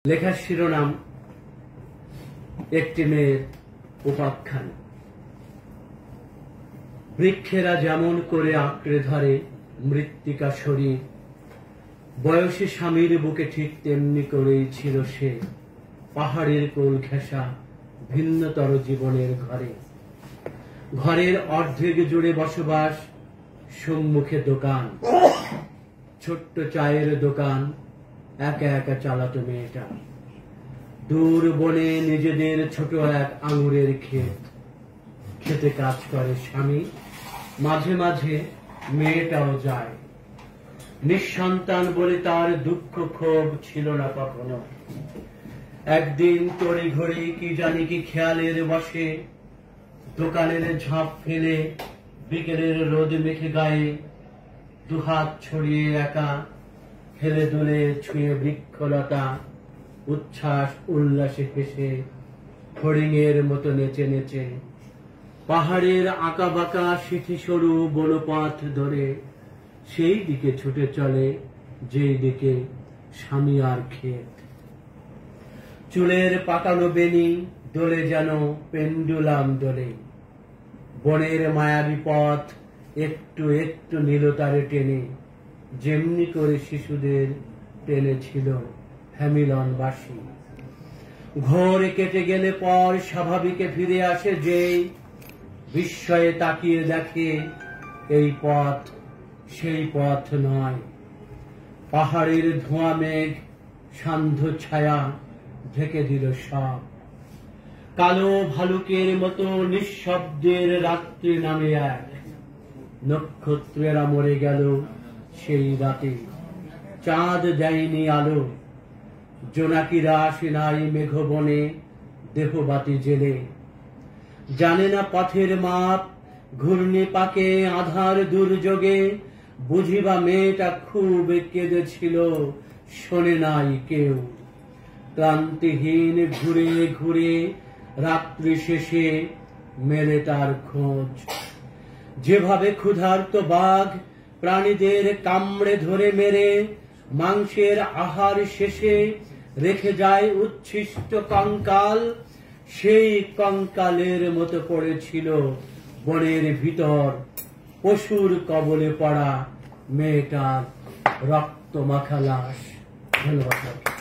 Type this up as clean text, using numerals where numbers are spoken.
লেখার শিরোনাম একটি মেয়ের উপাখ্যান। বৃক্ষেরা যেমন করে আঁকড়ে ধরে মৃত্তিকা শরীর, বয়সী স্বামীর বুকে ঠিক তেমনি করেই ছিল সে পাহাড়ের কোল ঘেঁষা ভিন্নতর জীবনের ঘরে। ঘরের অর্ধেক জুড়ে বসবাস, সম্মুখে দোকান, ছোট্ট চায়ের দোকান একা একা চালাতো মেয়েটা। দূর বনে নিজেদের ছোট এক আঙুরের ক্ষেত, খেতে কাজ করে স্বামী, মাঝে মাঝে মেয়েটাও যায়। নিঃসন্তান বলে তার দুঃখ ক্ষোভ ছিল না কখনো। একদিন তড়ি ঘড়ি কি জানি কি খেয়ালের বসে দোকানের ঝাঁপ ফেলে বিকেলের রোদ মেখে গায়ে দুহাত ছড়িয়ে একা হেলে দুলে ছুঁয়ে বৃক্ষলতা উচ্ছ্বাস উল্লাসে হেসে হরিণের মতো নেচে নেচে পাহাড়ের আঁকা বাঁকা সিথি সরু বনপথ ধরে সেই দিকে ছুটে চলে যেই দিকে স্বামী আর ক্ষেত। চুলের পাকানো বেনি দোলে যেন পেন্ডুলাম দোলে। বনের মায়াবী পথ একটু একটু নীলতারে টেনে যেমনি করে শিশুদের টেনেছিল হ্যামিলনবাসী। ঘোর কেটে গেলে পর স্বাভাবিকে ফিরে আসে যেই, বিস্ময়ে তাকিয়ে দেখে এই পথ সেই পথ নয়। পাহাড়ের ধোঁয়া মেঘ সান্ধ্য ছায়া ঢেকে দিল সব। কালো ভালুকের মতো নিঃশব্দের রাত্রি নামে এক। নক্ষত্রেরা মরে গেল সেই রাতে, চাঁদ দেয়নি আলো। জোনাকিরা আসে নাই মেঘবনে দেহবাতি জেলে। জানে না পথের মাপ, ঘূর্ণি পাকে আধার দুর্যোগে বুঝিবা মেয়েটা খুব কেঁদেছিল, শোনে নাই কেউ। ক্লান্তিহীন ঘুরে ঘুরে রাত্রি শেষে মেলে তার খোঁজ। যেভাবে ক্ষুধার্ত বাঘ প্রাণীদের কামড়ে ধরে মেরে মাংসের আহার শেষে রেখে যায় উচ্ছিষ্ট কঙ্কাল, সেই কঙ্কালের মতো পড়েছিল বনের ভিতর পশুর কবলে পড়া মেয়েটার রক্ত মাখা লাশ। ধন্যবাদ।